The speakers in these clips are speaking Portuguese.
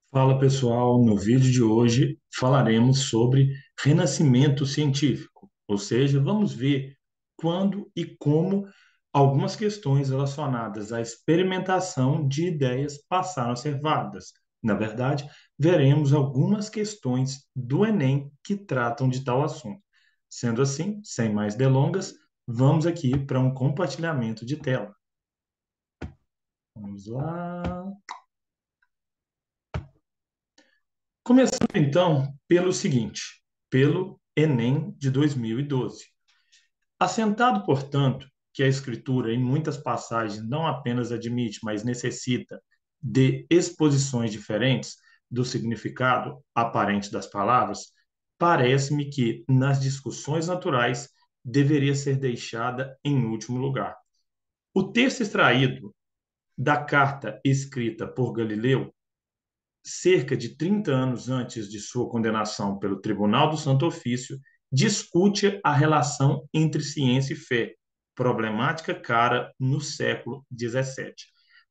Fala pessoal, no vídeo de hoje falaremos sobre renascimento científico, ou seja, vamos ver quando e como algumas questões relacionadas à experimentação de ideias passaram a ser válidas. Na verdade, veremos algumas questões do Enem que tratam de tal assunto. Sendo assim, sem mais delongas, vamos aqui para um compartilhamento de tela. Vamos lá. Começando então pelo seguinte, pelo Enem de 2012. Assentado, portanto, que a escritura em muitas passagens não apenas admite, mas necessita de exposições diferentes do significado aparente das palavras, parece-me que nas discussões naturais deveria ser deixada em último lugar. O texto extraído da carta escrita por Galileu cerca de 30 anos antes de sua condenação pelo Tribunal do Santo Ofício, discute a relação entre ciência e fé, problemática cara no século XVII.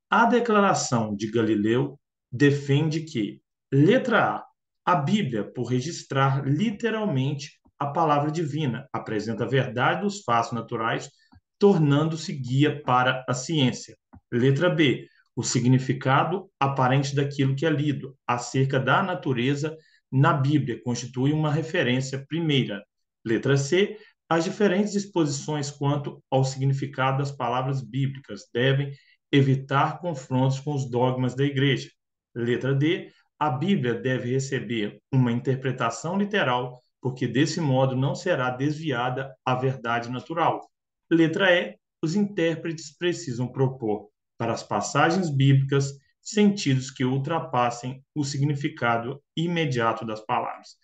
A declaração de Galileu defende que, letra A Bíblia, por registrar literalmente a palavra divina, apresenta a verdade dos fatos naturais, tornando-se guia para a ciência. Letra B, o significado aparente daquilo que é lido acerca da natureza na Bíblia constitui uma referência primeira. Letra C, as diferentes exposições quanto ao significado das palavras bíblicas devem evitar confrontos com os dogmas da igreja. Letra D, a Bíblia deve receber uma interpretação literal, porque desse modo não será desviada a verdade natural. Letra E, os intérpretes precisam propor para as passagens bíblicas sentidos que ultrapassem o significado imediato das palavras.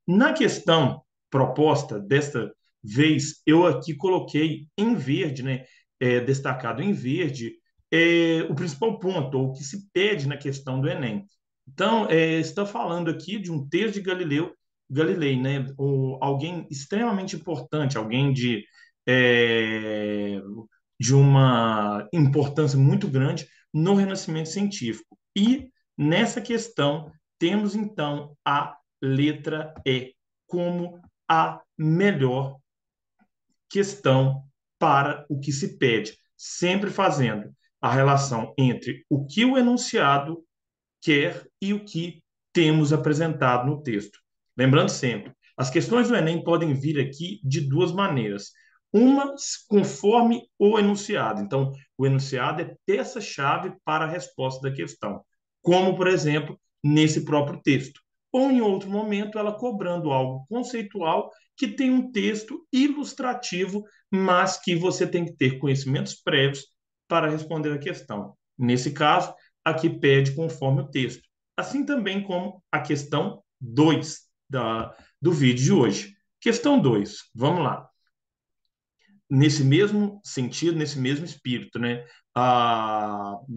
Na questão proposta desta vez, eu aqui coloquei em verde, né, destacado em verde, o principal ponto, ou o que se pede na questão do Enem. Então, está falando aqui de um texto de Galilei, né, alguém extremamente importante, alguém é, de uma importância muito grande no renascimento científico. E nessa questão, temos então a letra E como a melhor questão para o que se pede, sempre fazendo a relação entre o que o enunciado quer e o que temos apresentado no texto. Lembrando sempre, as questões do Enem podem vir aqui de duas maneiras. Uma, conforme o enunciado. Então, o enunciado é peça-chave para a resposta da questão, como, por exemplo, nesse próprio texto. Ou, em outro momento, ela cobrando algo conceitual que tem um texto ilustrativo, mas que você tem que ter conhecimentos prévios para responder a questão. Nesse caso, aqui pede conforme o texto. Assim também como a questão 2 do vídeo de hoje. Questão 2, vamos lá. Nesse mesmo sentido, nesse mesmo espírito, né?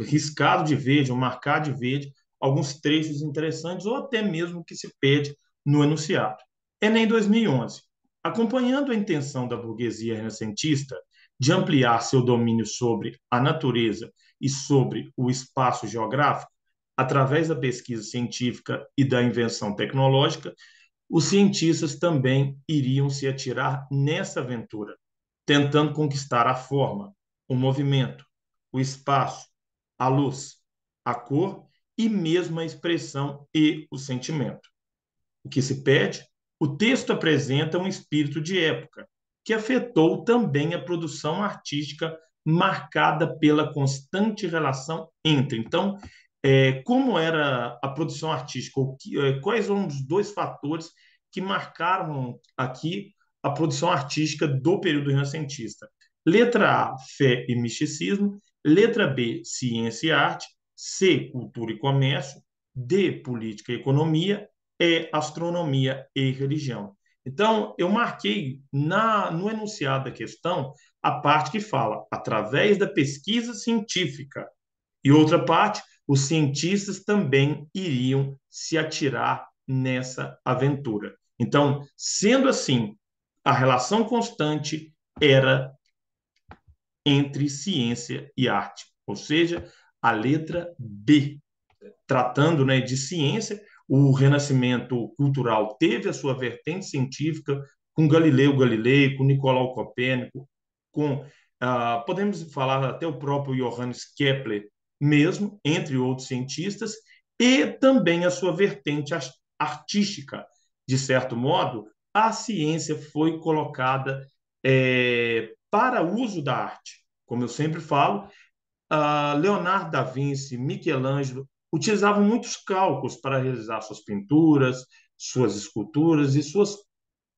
Riscado de verde, ou marcar de verde, alguns trechos interessantes, ou até mesmo o que se pede no enunciado. Enem 2011. Acompanhando a intenção da burguesia renascentista de ampliar seu domínio sobre a natureza e sobre o espaço geográfico, através da pesquisa científica e da invenção tecnológica, os cientistas também iriam se atirar nessa aventura, tentando conquistar a forma, o movimento, o espaço, a luz, a cor e mesmo a expressão e o sentimento. O que se pede? O texto apresenta um espírito de época, que afetou também a produção artística, marcada pela constante relação entre. Então, como era a produção artística? Quais são os dois fatores que marcaram aqui a produção artística do período renascentista? Letra A, fé e misticismo. Letra B, ciência e arte. C, cultura e comércio. D, política e economia. E, astronomia e religião. Então, eu marquei no enunciado da questão a parte que fala através da pesquisa científica. E outra parte, os cientistas também iriam se atirar nessa aventura. Então, sendo assim, a relação constante era entre ciência e arte, ou seja, a letra B. tratando, né, de ciência. O Renascimento cultural teve a sua vertente científica com Galileu Galilei, com Nicolau Copérnico, com podemos falar até o próprio Johannes Kepler mesmo, entre outros cientistas, e também a sua vertente artística. De certo modo, a ciência foi colocada para uso da arte. Como eu sempre falo, Leonardo da Vinci, Michelangelo utilizavam muitos cálculos para realizar suas pinturas, suas esculturas e suas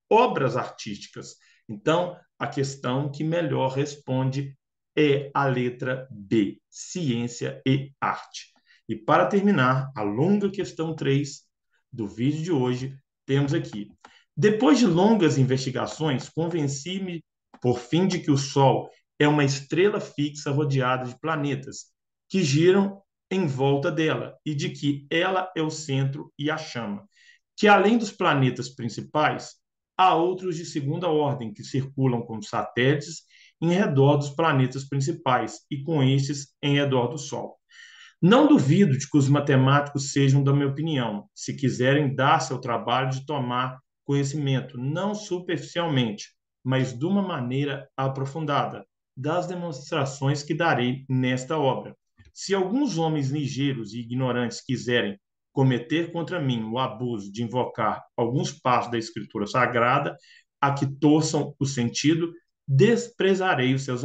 obras artísticas. Então, a questão que melhor responde é a letra B, ciência e arte. E para terminar, a longa questão 3 do vídeo de hoje, temos aqui. Depois de longas investigações, convenci-me, por fim, de que o Sol é uma estrela fixa rodeada de planetas que giram em volta dela e de que ela é o centro e a chama. Que além dos planetas principais, há outros de segunda ordem que circulam como satélites em redor dos planetas principais e com estes em redor do Sol. Não duvido de que os matemáticos sejam da minha opinião, se quiserem dar-se ao trabalho de tomar conhecimento, não superficialmente, mas de uma maneira aprofundada, das demonstrações que darei nesta obra. Se alguns homens ligeiros e ignorantes quiserem cometer contra mim o abuso de invocar alguns passos da Escritura Sagrada, a que torçam o sentido, desprezarei os seus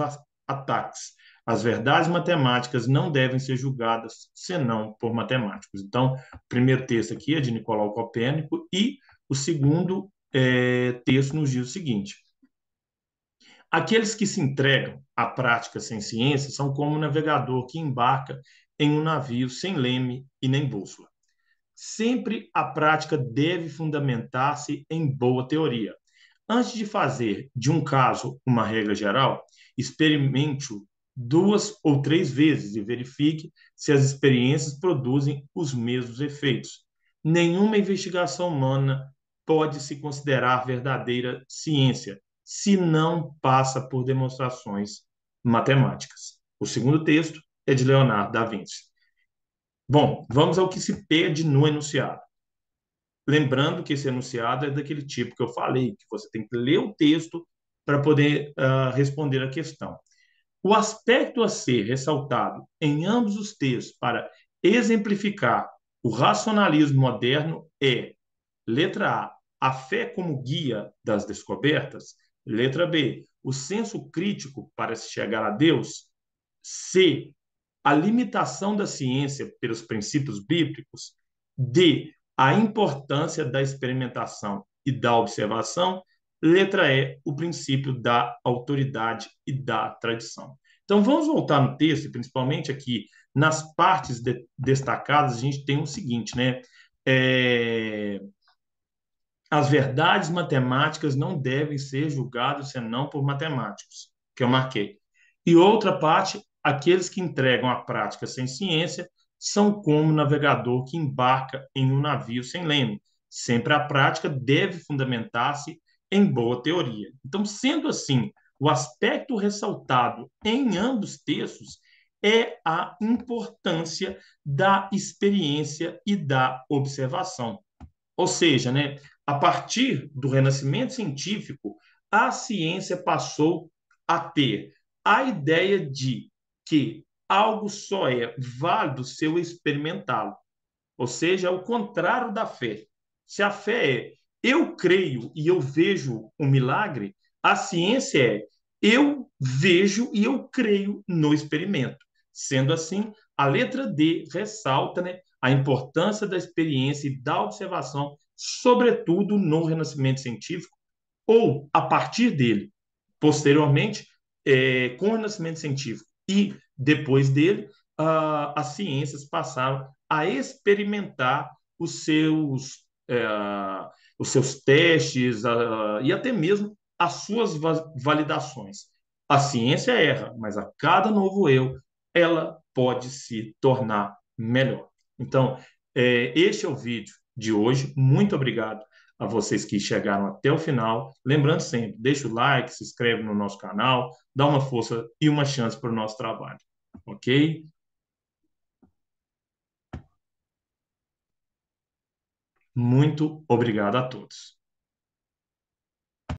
ataques. As verdades matemáticas não devem ser julgadas senão por matemáticos. Então, o primeiro texto aqui é de Nicolau Copérnico e o segundo texto nos diz o seguinte: aqueles que se entregam à prática sem ciência são como um navegador que embarca em um navio sem leme e nem bússola. Sempre a prática deve fundamentar-se em boa teoria. Antes de fazer de um caso uma regra geral, experimente-o 2 ou 3 vezes e verifique se as experiências produzem os mesmos efeitos. Nenhuma investigação humana pode se considerar verdadeira ciência se não passa por demonstrações matemáticas. O segundo texto é de Leonardo da Vinci. Bom, vamos ao que se pede no enunciado. Lembrando que esse enunciado é daquele tipo que eu falei, que você tem que ler o texto para poder responder a questão. O aspecto a ser ressaltado em ambos os textos para exemplificar o racionalismo moderno é: letra A fé como guia das descobertas; letra B, o senso crítico para se chegar a Deus; C, a limitação da ciência pelos princípios bíblicos; D, a importância da experimentação e da observação; letra E, o princípio da autoridade e da tradição. Então, vamos voltar no texto, principalmente aqui nas partes destacadas, a gente tem o seguinte, né? As verdades matemáticas não devem ser julgadas senão por matemáticos, que eu marquei. E outra parte, aqueles que entregam a prática sem ciência são como o navegador que embarca em um navio sem leme. Sempre a prática deve fundamentar-se em boa teoria. Então, sendo assim, o aspecto ressaltado em ambos textos é a importância da experiência e da observação. Ou seja, né, a partir do Renascimento científico, a ciência passou a ter a ideia de que algo só é válido se eu experimentá-lo. Ou seja, é o contrário da fé. Se a fé é eu creio e eu vejo um milagre, a ciência é eu vejo e eu creio no experimento. Sendo assim, a letra D ressalta, né, a importância da experiência e da observação, sobretudo no Renascimento científico, ou a partir dele. Posteriormente, com o Renascimento científico e depois dele, as ciências passaram a experimentar os seus testes e até mesmo as suas validações. A ciência erra, mas a cada novo erro, ela pode se tornar melhor. Então, este é o vídeo de hoje. Muito obrigado a vocês que chegaram até o final. Lembrando sempre, deixa o like, se inscreve no nosso canal, dá uma força e uma chance para o nosso trabalho. Ok? Muito obrigado a todos.